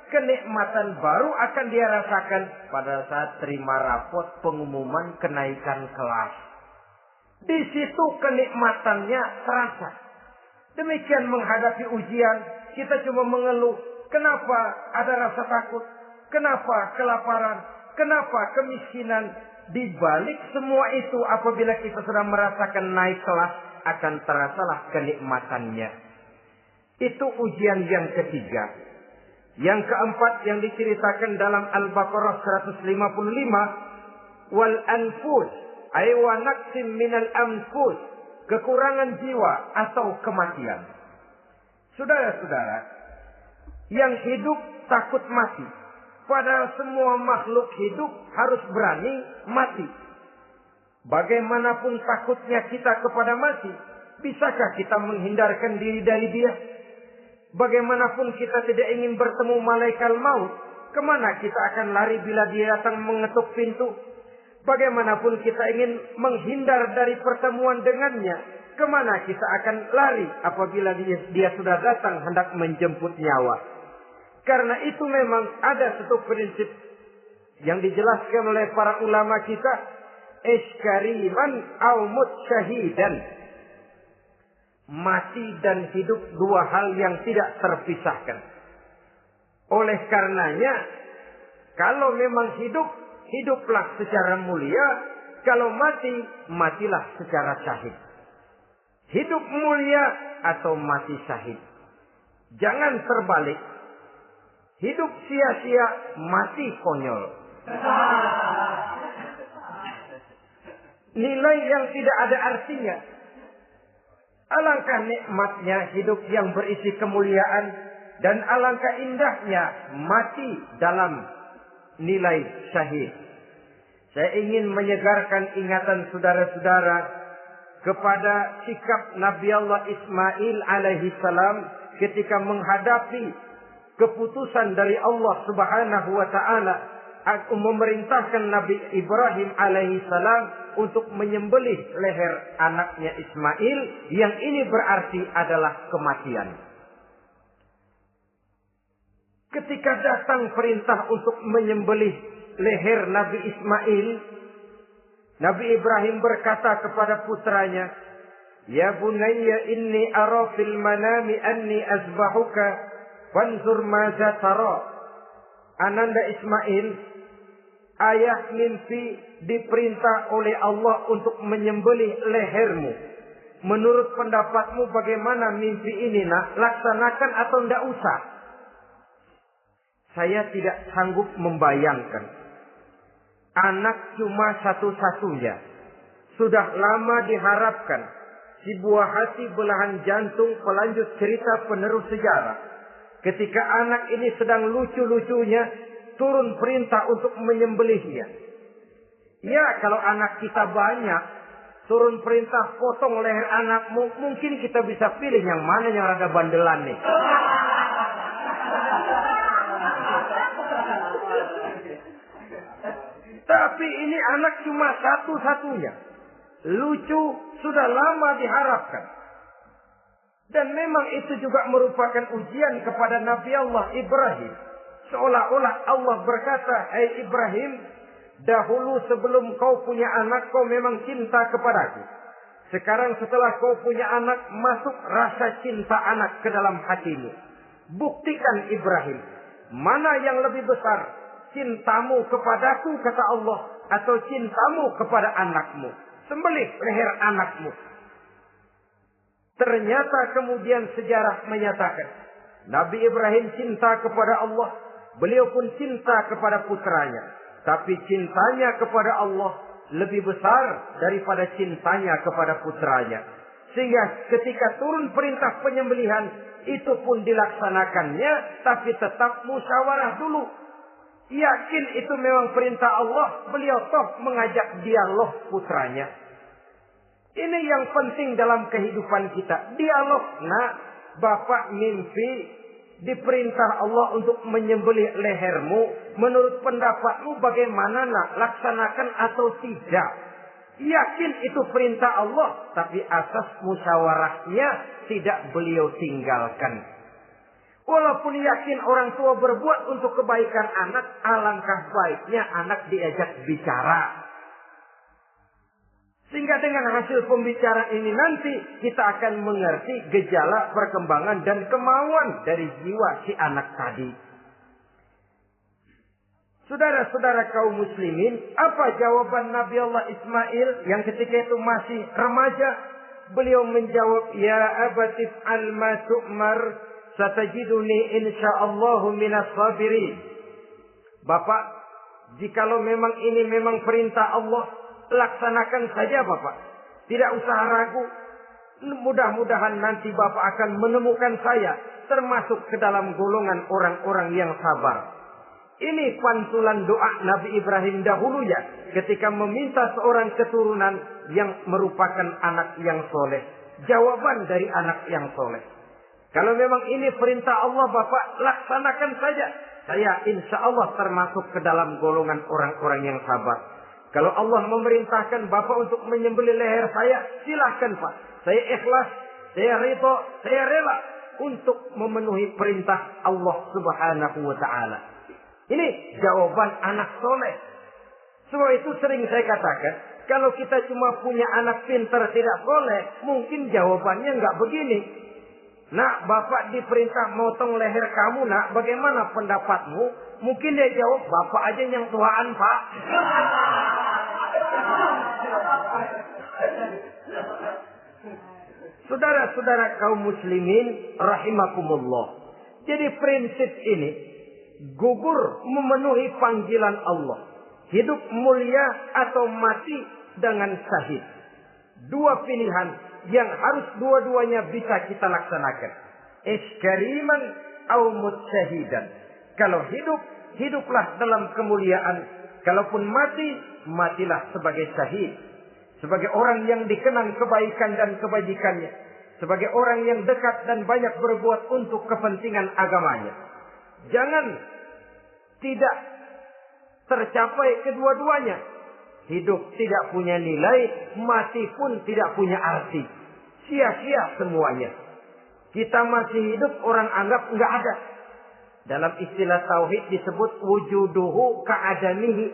kenikmatan baru akan dia rasakan pada saat terima rapot pengumuman kenaikan kelas. Di situ kenikmatannya terasa. Demikian menghadapi ujian, kita cuma mengeluh. Kenapa ada rasa takut? Kenapa kelaparan? Kenapa kemiskinan? Di balik semua itu, apabila kita sudah merasakan naik kelas, akan terasalah kenikmatannya. Itu ujian yang ketiga. Yang keempat yang diceritakan dalam Al-Baqarah 155, wal anfus ay wa naqsim minal anfus, kekurangan jiwa atau kematian. Saudara-saudara, yang hidup takut mati. Padahal semua makhluk hidup harus berani mati. Bagaimanapun takutnya kita kepada mati, bisakah kita menghindarkan diri dari dia? Bagaimanapun kita tidak ingin bertemu malaikat maut, kemana kita akan lari bila dia datang mengetuk pintu? Bagaimanapun kita ingin menghindar dari pertemuan dengannya, kemana kita akan lari apabila dia sudah datang hendak menjemput nyawa? Karena itu memang ada satu prinsip yang dijelaskan oleh para ulama kita, iskariman au mut syahidan. Mati dan hidup dua hal yang tidak terpisahkan. Oleh karenanya, kalau memang hidup, hiduplah secara mulia. Kalau mati, matilah secara syahid. Hidup mulia atau mati syahid. Jangan terbalik. Hidup sia-sia, mati konyol. Nilai yang tidak ada artinya. Alangkah nikmatnya hidup yang berisi kemuliaan, dan alangkah indahnya mati dalam nilai syahid. Saya ingin menyegarkan ingatan saudara-saudara kepada sikap Nabi Allah Ismail alaihi salam ketika menghadapi keputusan dari Allah Subhanahu wa taala memerintahkan Nabi Ibrahim alaihi salam untuk menyembelih leher anaknya Ismail, yang ini berarti adalah kematian. Ketika datang perintah untuk menyembelih leher Nabi Ismail, Nabi Ibrahim berkata kepada putranya, "Ya bunayya inni ara fil manami anni azbahuka fanzur maza tara." Ananda Ismail, ayah mimpi diperintah oleh Allah untuk menyembelih lehermu. Menurut pendapatmu bagaimana mimpi ini, nak? Laksanakan atau tidak usah? Saya tidak sanggup membayangkan. Anak cuma satu-satunya. Sudah lama diharapkan. Si buah hati belahan jantung pelanjut cerita penerus sejarah. Ketika anak ini sedang lucu-lucunya, turun perintah untuk menyembelihnya. Ya, kalau anak kita banyak, turun perintah potong leher anakmu, mungkin kita bisa pilih yang mana yang rada bandelan nih. Tapi ini anak cuma satu-satunya. Lucu, sudah lama diharapkan. Dan memang itu juga merupakan ujian kepada Nabi Allah Ibrahim. Seolah-olah Allah berkata, "Hai Ibrahim, dahulu sebelum kau punya anak, kau memang cinta kepadaku. Sekarang setelah kau punya anak, masuk rasa cinta anak ke dalam hatimu. Buktikan Ibrahim, mana yang lebih besar, cintamu kepadaku, kata Allah, atau cintamu kepada anakmu. Sembelih leher anakmu." Ternyata kemudian sejarah menyatakan, Nabi Ibrahim cinta kepada Allah, beliau pun cinta kepada putranya. Tapi cintanya kepada Allah lebih besar daripada cintanya kepada putranya. Sehingga ketika turun perintah penyembelihan, itu pun dilaksanakannya, tapi tetap musyawarah dulu. Yakin itu memang perintah Allah, beliau toh mengajak dialog putranya. Ini yang penting dalam kehidupan kita. Dialog. Nah, bapak mimpi diperintah Allah untuk menyembelih lehermu. Menurut pendapatmu bagaimana, nak? Laksanakan atau tidak? Yakin itu perintah Allah. Tapi asas musyawarahnya tidak beliau tinggalkan. Walaupun yakin orang tua berbuat untuk kebaikan anak, alangkah baiknya anak diajak bicara. Sehingga dengan hasil pembicaraan ini nanti kita akan mengerti gejala perkembangan dan kemauan dari jiwa si anak tadi. Saudara-saudara kaum muslimin, apa jawaban Nabi Allah Ismail yang ketika itu masih remaja? Beliau menjawab, "Ya abatif al-ma tu'mar, satajiduni insyaallahu minas sabirin." Bapak, jikalau memang ini memang perintah Allah, laksanakan saja Bapak. Tidak usah ragu. Mudah-mudahan nanti Bapak akan menemukan saya termasuk ke dalam golongan orang-orang yang sabar. Ini pantulan doa Nabi Ibrahim dahulu ya, ketika meminta seorang keturunan yang merupakan anak yang soleh. Jawaban dari anak yang soleh. Kalau memang ini perintah Allah Bapak, laksanakan saja. Saya insya Allah termasuk ke dalam golongan orang-orang yang sabar. Kalau Allah memerintahkan Bapak untuk menyembelih leher saya, silahkan Pak. Saya ikhlas, saya ridho, saya rela untuk memenuhi perintah Allah Subhanahu wa Ta'ala. Ini jawaban anak soleh. Sebab itu sering saya katakan, kalau kita cuma punya anak pintar tidak soleh, mungkin jawabannya nggak begini. Nak, Bapak diperintah motong leher kamu, nak, bagaimana pendapatmu? Mungkin dia jawab, Bapak aja yang tuaan, Pak. Saudara-saudara kaum muslimin rahimakumullah. Jadi prinsip ini gugur memenuhi panggilan Allah. Hidup mulia atau mati dengan syahid. Dua pilihan yang harus dua-duanya bisa kita laksanakan. Iskariman au mutsyahidan. Kalau hidup, hiduplah dalam kemuliaan. Kalaupun mati, matilah sebagai syahid. Sebagai orang yang dikenang kebaikan dan kebajikannya. Sebagai orang yang dekat dan banyak berbuat untuk kepentingan agamanya. Jangan tidak tercapai kedua-duanya. Hidup tidak punya nilai, mati pun tidak punya arti. Sia-sia semuanya. Kita masih hidup, orang anggap nggak ada. Dalam istilah tauhid disebut wujuduhu ka'adamihi.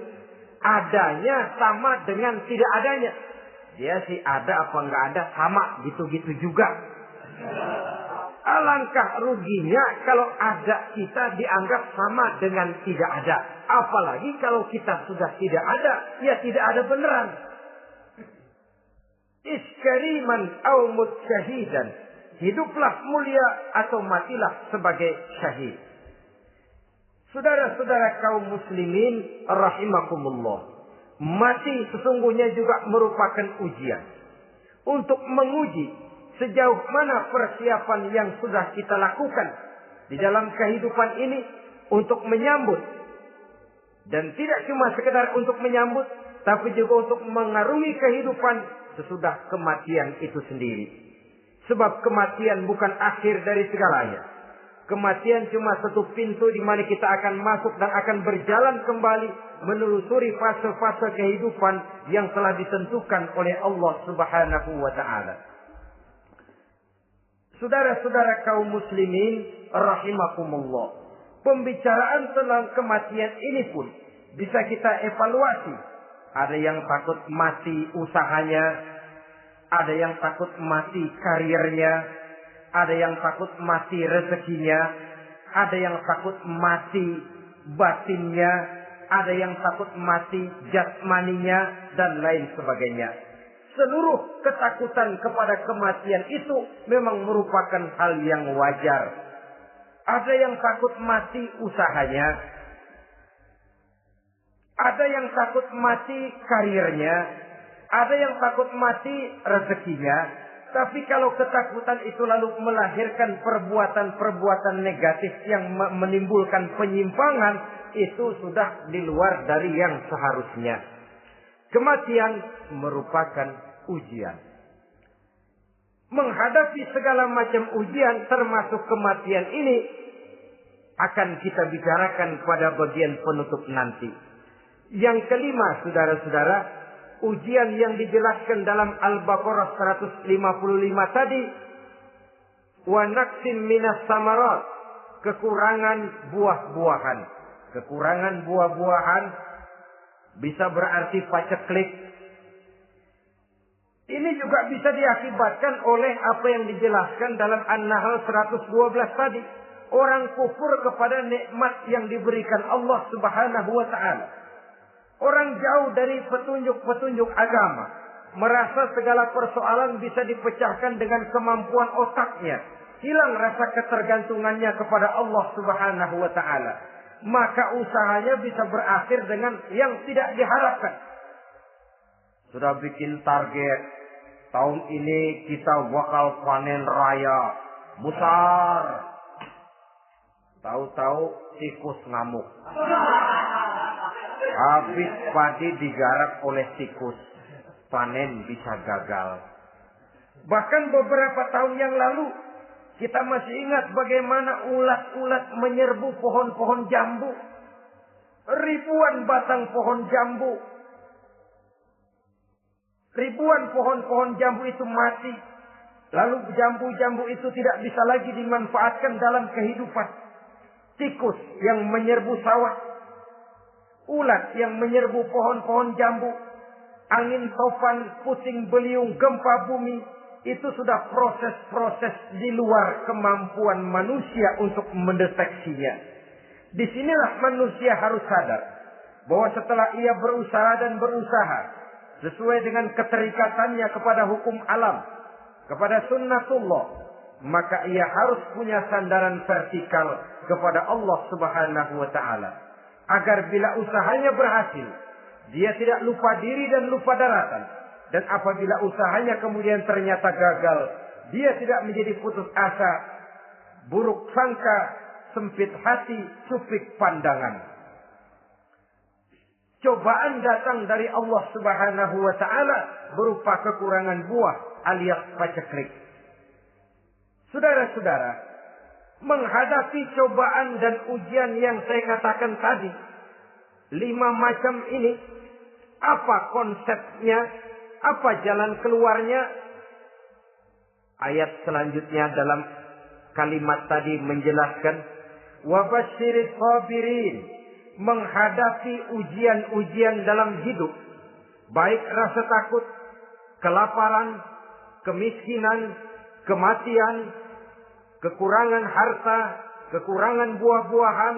Adanya sama dengan tidak adanya. Dia sih ada apa nggak ada, sama gitu-gitu juga. Alangkah ruginya kalau ada kita dianggap sama dengan tidak ada. Apalagi kalau kita sudah tidak ada, ya tidak ada beneran. Iskariman au mutsyahidan. Hiduplah mulia atau matilah sebagai syahid. Saudara-saudara kaum muslimin rahimakumullah. Mati sesungguhnya juga merupakan ujian. Untuk menguji sejauh mana persiapan yang sudah kita lakukan di dalam kehidupan ini untuk menyambut. Dan tidak cuma sekedar untuk menyambut, tapi juga untuk mengarungi kehidupan sesudah kematian itu sendiri. Sebab kematian bukan akhir dari segalanya. Kematian cuma satu pintu di mana kita akan masuk dan akan berjalan kembali menelusuri fase-fase kehidupan yang telah ditentukan oleh Allah Subhanahu wa taala. Saudara-saudara kaum muslimin rahimakumullah. Pembicaraan tentang kematian ini pun bisa kita evaluasi. Ada yang takut mati usahanya, ada yang takut mati karirnya, ada yang takut mati rezekinya, ada yang takut mati batinnya, ada yang takut mati jasmaninya, dan lain sebagainya. Seluruh ketakutan kepada kematian itu memang merupakan hal yang wajar. Ada yang takut mati usahanya, ada yang takut mati karirnya, ada yang takut mati rezekinya. Tapi kalau ketakutan itu lalu melahirkan perbuatan-perbuatan negatif yang menimbulkan penyimpangan, itu sudah di luar dari yang seharusnya. Kematian merupakan ujian. Menghadapi segala macam ujian termasuk kematian ini akan kita bicarakan pada bagian penutup nanti. Yang kelima, saudara-saudara, ujian yang dijelaskan dalam Al-Baqarah 155 tadi, wa naqsim minas samarat, kekurangan buah-buahan. Kekurangan buah-buahan bisa berarti paceklik. Ini juga bisa diakibatkan oleh apa yang dijelaskan dalam An-Nahl 112 tadi. Orang kufur kepada nikmat yang diberikan Allah Subhanahu wa taala. Orang jauh dari petunjuk-petunjuk agama. Merasa segala persoalan bisa dipecahkan dengan kemampuan otaknya. Hilang rasa ketergantungannya kepada Allah Subhanahu wa taala. Maka usahanya bisa berakhir dengan yang tidak diharapkan. Sudah bikin target, tahun ini kita bakal panen raya besar. Tahu-tahu tikus ngamuk. Habis padi digarap oleh tikus, panen bisa gagal. Bahkan beberapa tahun yang lalu, kita masih ingat bagaimana ulat-ulat menyerbu pohon-pohon jambu. Ribuan batang pohon jambu. Ribuan pohon-pohon jambu itu mati. Lalu jambu-jambu itu tidak bisa lagi dimanfaatkan dalam kehidupan. Tikus yang menyerbu sawah. Ulat yang menyerbu pohon-pohon jambu. Angin topan, puting beliung, gempa bumi. Itu sudah proses-proses di luar kemampuan manusia untuk mendeteksinya. Disinilah manusia harus sadar bahwa setelah ia berusaha dan berusaha sesuai dengan keterikatannya kepada hukum alam, kepada sunnatullah, maka ia harus punya sandaran vertikal kepada Allah Subhanahu wa taala. Agar bila usahanya berhasil, dia tidak lupa diri dan lupa daratan. Dan apabila usahanya kemudian ternyata gagal, dia tidak menjadi putus asa, buruk sangka, sempit hati, sempit pandangan. Cobaan datang dari Allah Subhanahu wa taala berupa kekurangan buah alias paceklik. Saudara-saudara, menghadapi cobaan dan ujian yang saya katakan tadi, 5 macam ini, Apa konsepnya? Apa jalan keluarnya? Ayat selanjutnya dalam kalimat tadi menjelaskan, wabasyiris sabirin, menghadapi ujian-ujian dalam hidup, baik rasa takut, kelaparan, kemiskinan, kematian, kekurangan harta, kekurangan buah-buahan.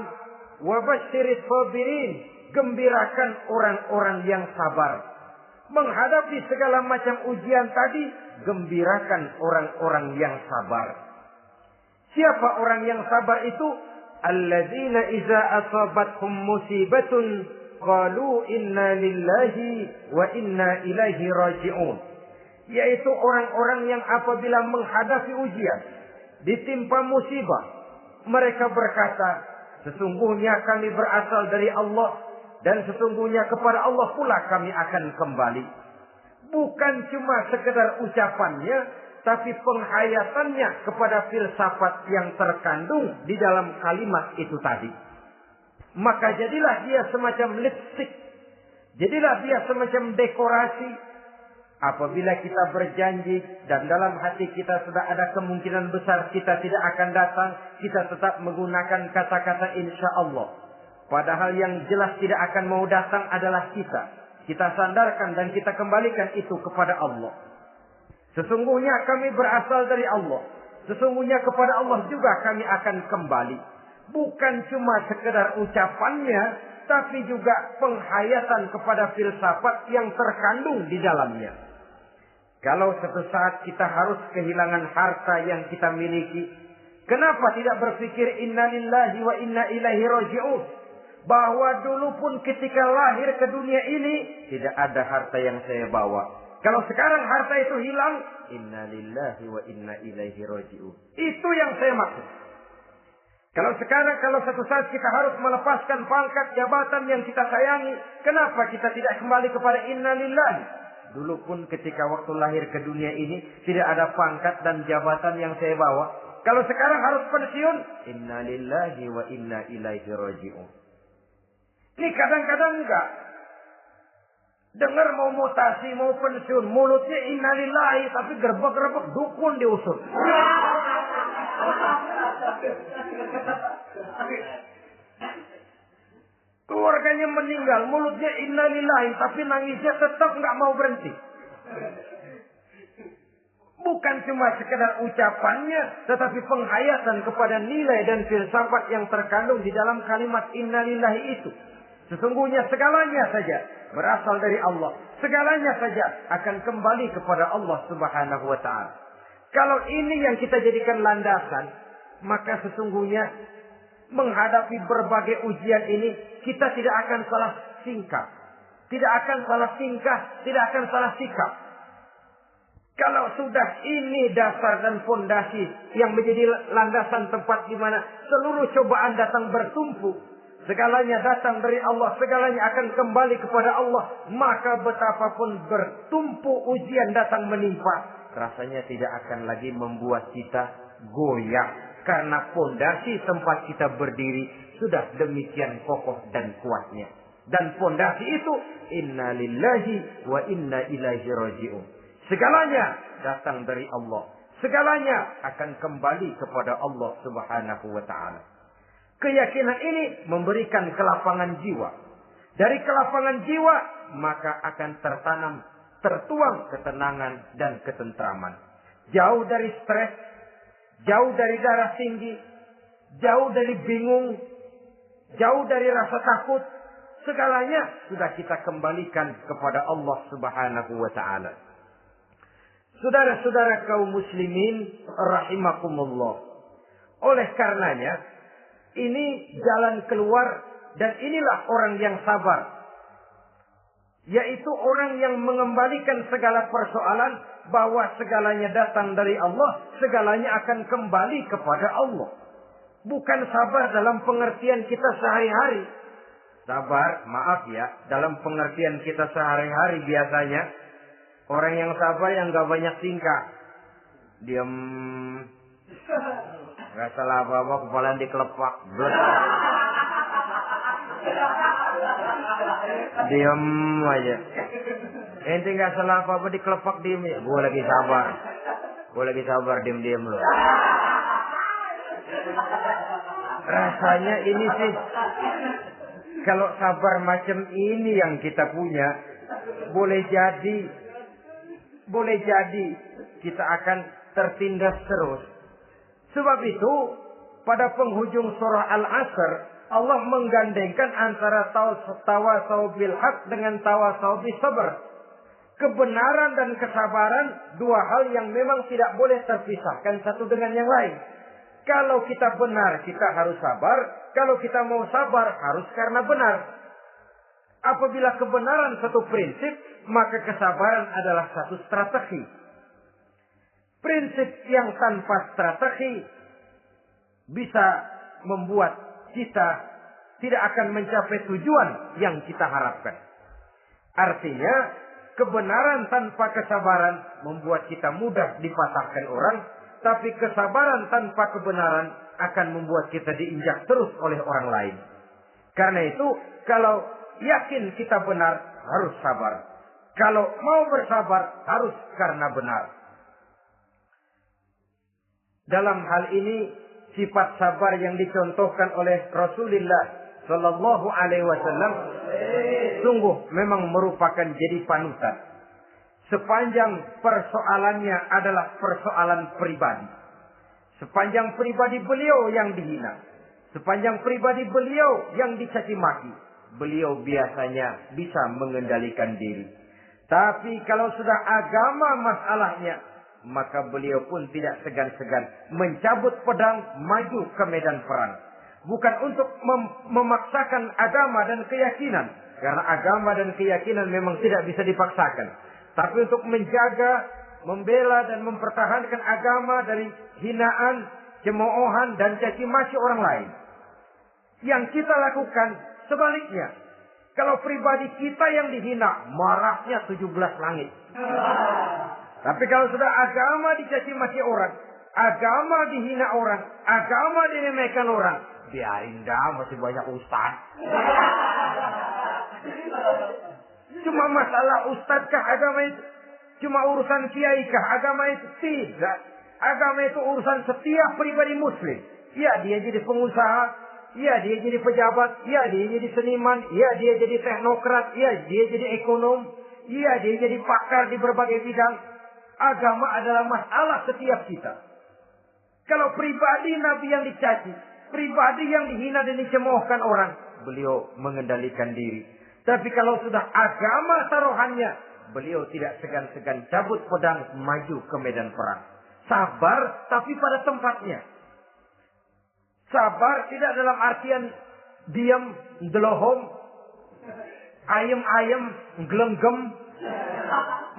Wabasyiris sabirin, gembirakan orang-orang yang sabar. Menghadapi segala macam ujian tadi, gembirakan orang-orang yang sabar. Siapa orang yang sabar itu? Alladzina iza asabathum musibatun qalu inna lillahi wa inna ilaihi raji'un. Yaitu orang-orang yang apabila menghadapi ujian, ditimpa musibah, mereka berkata, sesungguhnya kami berasal dari Allah dan sesungguhnya kepada Allah pula kami akan kembali. Bukan cuma sekedar ucapannya, tapi penghayatannya kepada filsafat yang terkandung di dalam kalimat itu tadi. Maka jadilah dia semacam lipstick, jadilah dia semacam dekorasi. Apabila kita berjanji dan dalam hati kita sudah ada kemungkinan besar kita tidak akan datang, kita tetap menggunakan kata-kata insya Allah. Padahal yang jelas tidak akan mau datang adalah kita. Kita sandarkan dan kita kembalikan itu kepada Allah. Sesungguhnya kami berasal dari Allah. Sesungguhnya kepada Allah juga kami akan kembali. Bukan cuma sekedar ucapannya, tapi juga penghayatan kepada filsafat yang terkandung di dalamnya. Kalau suatu saat kita harus kehilangan harta yang kita miliki, kenapa tidak berpikir inna lillahi wa inna ilaihi raji'un? Bahwa dulu pun ketika lahir ke dunia ini, tidak ada harta yang saya bawa. Kalau sekarang harta itu hilang, inna lillahi wa inna ilaihi raji'un. Itu yang saya maksud. Kalau satu saat kita harus melepaskan pangkat jabatan yang kita sayangi, kenapa kita tidak kembali kepada inna lillahi? Dulu pun ketika waktu lahir ke dunia ini, tidak ada pangkat dan jabatan yang saya bawa. Kalau sekarang harus pensiun, inna lillahi wa inna ilaihi raji'un. Ini kadang-kadang enggak. Dengar mau mutasi, mau pensiun, mulutnya inna lillahi, tapi gerbek-gerbek dukun diusut. Keluarganya meninggal, mulutnya inna lillahi, tapi nangisnya tetap nggak mau berhenti. Bukan cuma sekedar ucapannya, tetapi penghayatan kepada nilai dan filsafat yang terkandung di dalam kalimat inna lillahi itu. Sesungguhnya segalanya saja berasal dari Allah. Segalanya saja akan kembali kepada Allah Subhanahu wa ta'ala. Kalau ini yang kita jadikan landasan, maka sesungguhnya menghadapi berbagai ujian ini, kita tidak akan salah tingkah. Tidak akan salah tingkah, tidak akan salah sikap. Kalau sudah ini dasar dan fondasi yang menjadi landasan tempat di mana seluruh cobaan datang bertumpu, segalanya datang dari Allah, segalanya akan kembali kepada Allah, maka betapapun bertumpu ujian datang menimpa, rasanya tidak akan lagi membuat kita goyah. Karena fondasi tempat kita berdiri sudah demikian kokoh dan kuatnya. Dan fondasi itu inna lillahi wa inna ilaihi raji'un. Segalanya datang dari Allah. Segalanya akan kembali kepada Allah Subhanahu wa ta'ala. Keyakinan ini memberikan kelapangan jiwa. Dari kelapangan jiwa maka akan tertuang ketenangan dan ketentraman. Jauh dari stres, jauh dari darah tinggi, jauh dari bingung, jauh dari rasa takut, segalanya sudah kita kembalikan kepada Allah Subhanahu wa ta'ala. Saudara-saudara kaum muslimin rahimakumullah. Oleh karenanya, ini jalan keluar dan inilah orang yang sabar. Yaitu orang yang mengembalikan segala persoalan bahwa segalanya datang dari Allah, segalanya akan kembali kepada Allah. Bukan sabar dalam pengertian kita sehari-hari. Sabar, maaf ya, dalam pengertian kita sehari-hari biasanya orang yang sabar yang gak banyak tingkah. Diam, gak salah apa-apa, kepala dikelepak. Diam aja. Ente nggak salah apa-apa dikelepak diem ya. Gue lagi sabar, diem loh. Rasanya ini sih, kalau sabar macam ini yang kita punya, boleh jadi kita akan tertindas terus. Sebab itu, pada penghujung surah Al-Asr, Allah menggandengkan antara tawasau bil haq dengan tawasau bis sabr. Kebenaran dan kesabaran, dua hal yang memang tidak boleh terpisahkan satu dengan yang lain. Kalau kita benar, kita harus sabar. Kalau kita mau sabar, harus karena benar. Apabila kebenaran satu prinsip, maka kesabaran adalah satu strategi. Prinsip yang tanpa strategi bisa membuat kita tidak akan mencapai tujuan yang kita harapkan. Artinya, kebenaran tanpa kesabaran membuat kita mudah dipatahkan orang. Tapi kesabaran tanpa kebenaran akan membuat kita diinjak terus oleh orang lain. Karena itu, kalau yakin kita benar, harus sabar. Kalau mau bersabar, harus karena benar. Dalam hal ini, sifat sabar yang dicontohkan oleh Rasulullah Sallallahu Alaihi Wasallam sungguh memang merupakan jadi panutan. Sepanjang persoalannya adalah persoalan pribadi. Sepanjang pribadi beliau yang dihina. Sepanjang pribadi beliau yang dicaci maki. Beliau biasanya bisa mengendalikan diri. Tapi kalau sudah agama masalahnya, maka beliau pun tidak segan-segan mencabut pedang maju ke medan perang. Bukan untuk memaksakan agama dan keyakinan. Karena agama dan keyakinan memang tidak bisa dipaksakan. Tapi untuk menjaga, membela dan mempertahankan agama dari hinaan, cemoohan dan caci maki orang lain. Yang kita lakukan sebaliknya. Kalau pribadi kita yang dihina, marahnya 17 langit. Tapi kalau sudah agama dicaci maki orang, agama dihina orang, agama diremehkan orang, biarin dah, masih banyak ustaz. Cuma masalah ustadzkah agama itu? Cuma urusan kiaikah agama itu? Tidak. Agama itu urusan setiap pribadi muslim. Ya, dia jadi pengusaha. Ya, dia jadi pejabat. Ya, dia jadi seniman. Ya, dia jadi teknokrat. Ya, dia jadi ekonom. Ya, dia jadi pakar di berbagai bidang. Agama adalah masalah setiap kita. Kalau pribadi Nabi yang dicaci, pribadi yang dihina dan dicemoohkan orang, beliau mengendalikan diri. Tapi kalau sudah agama taruhannya, beliau tidak segan-segan cabut pedang maju ke medan perang. Sabar tapi pada tempatnya. Sabar tidak dalam artian diam, delohom, ayem-ayem, gelenggem,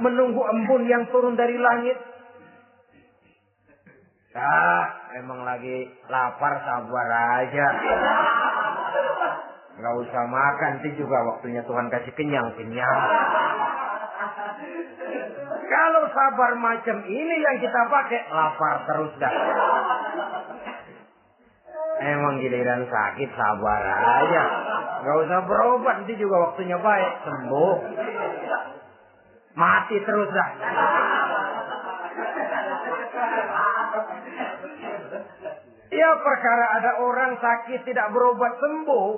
menunggu embun yang turun dari langit. Emang lagi lapar, sabar aja. Gak usah makan, nanti juga waktunya Tuhan kasih kenyang-kenyang. Kalau sabar macam ini yang kita pakai, lapar terus dah. Emang giliran sakit, sabar aja. Gak usah berobat, nanti juga waktunya baik, sembuh. Mati terus dah. Ya, perkara ada orang sakit tidak berobat sembuh,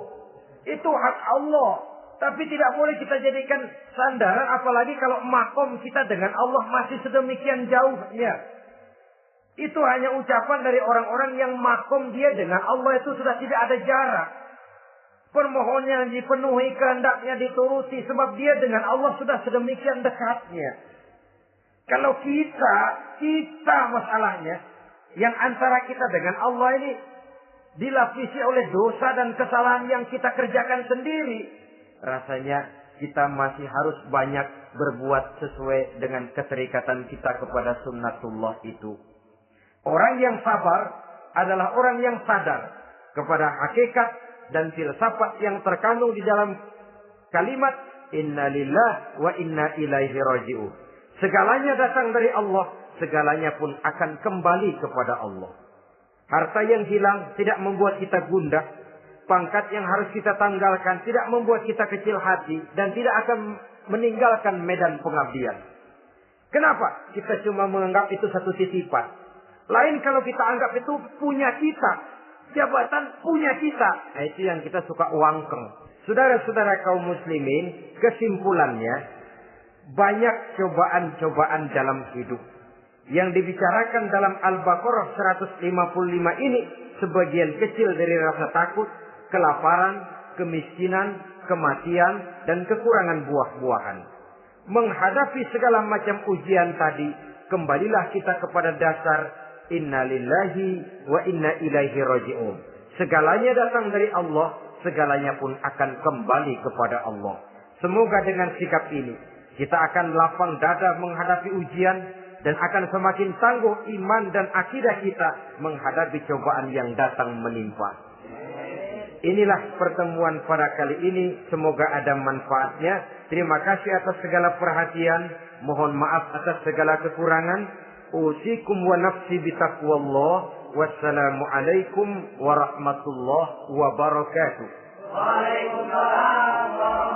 itu hak Allah. Tapi tidak boleh kita jadikan sandaran, apalagi kalau makom kita dengan Allah masih sedemikian jauhnya. Itu hanya ucapan dari orang-orang yang makom dia dengan Allah itu sudah tidak ada jarak. Permohonannya dipenuhi, kehendaknya dituruti, sebab dia dengan Allah sudah sedemikian dekatnya. Kalau kita masalahnya, yang antara kita dengan Allah ini dilapisi oleh dosa dan kesalahan yang kita kerjakan sendiri. Rasanya kita masih harus banyak berbuat sesuai dengan keterikatan kita kepada sunnatullah itu. Orang yang sabar adalah orang yang sadar kepada hakikat dan filsafat yang terkandung di dalam kalimat Inna lillahi wa inna ilaihi raji'un. Segalanya datang dari Allah, segalanya pun akan kembali kepada Allah. Harta yang hilang tidak membuat kita gundah. pangkat yang harus kita tanggalkan tidak membuat kita kecil hati dan tidak akan meninggalkan medan pengabdian. Kenapa? Kita cuma menganggap itu satu titipan. Lain kalau kita anggap itu punya kita. Jabatan punya kita. Nah, itu yang kita suka wangkeng. Saudara-saudara kaum muslimin, kesimpulannya banyak cobaan-cobaan dalam hidup. Yang dibicarakan dalam Al-Baqarah 155 ini sebagian kecil dari rasa takut, kelaparan, kemiskinan, kematian, dan kekurangan buah-buahan. Menghadapi segala macam ujian tadi, kembalilah kita kepada dasar inna lillahi wa inna ilaihi raji'un. Segalanya datang dari Allah, segalanya pun akan kembali kepada Allah. Semoga dengan sikap ini, kita akan lapang dada menghadapi ujian, dan akan semakin tangguh iman dan akidah kita menghadapi cobaan yang datang menimpa. Inilah pertemuan pada kali ini. Semoga ada manfaatnya. Terima kasih atas segala perhatian. Mohon maaf atas segala kekurangan. Usikum wa nafsi bitaqwallah. Wassalamualaikum warahmatullahi wabarakatuh. Waalaikumsalam.